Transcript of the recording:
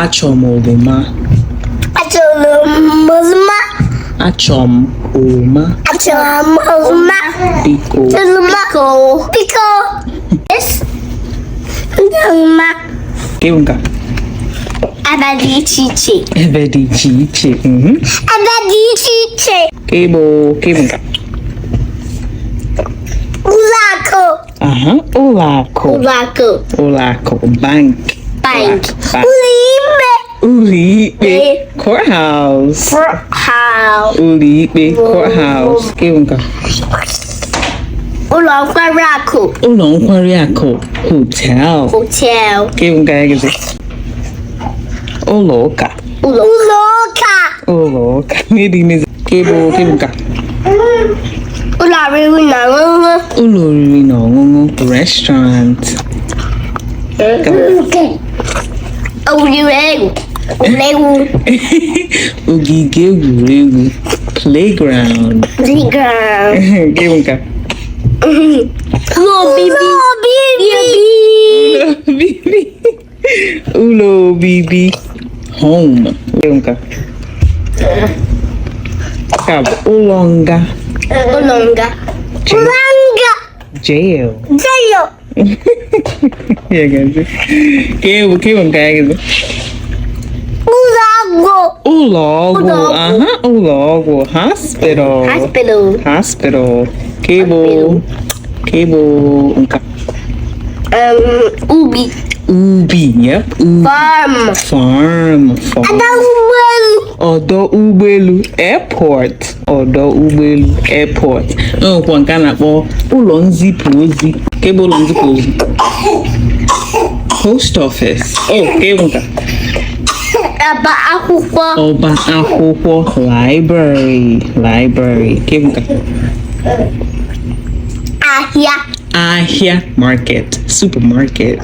Achọm oroma. Achọm oroma. Biko. Pico. Yes. Oroma. Kedu nka? Ebe dị iche iche. Ebe dị iche iche. Ebe dị iche iche. Kedu nka? Ụlọakụ. Ụlọakụ. Bank. Ụlọikpe. Courthouse. Ụlọikpe. Courthouse. Kedu nka? Ụlọ nkwari akụ. Hotel. Kedu nka ya gịzị? Ụlọ ụka. N'ịdị imezi. Kedu nka? Ụlọ oriri na ọṅụṅụ. Restaurant. Ogige egwuregwu. Playground. Kedu nka? Ụlọ obibi. Home. Kedu nka? Ka bụ ụlọ nga. Jail. Ya gazi. Kedu nka ya gazi? Ụlọ ọgwụ. Hospital. Kedu nka? Ubi. Yep. Farm. Ọdọ ụgbọelu. Airport. Nwekwa nke a na-akpọ ụlọ nzipụ ozi. Kedu ụlọ nzipụ ozi? Post office. Kedu nka? Ọba akwụkwọ. Library. Kedu nka? Ahịa. Market. Supermarket.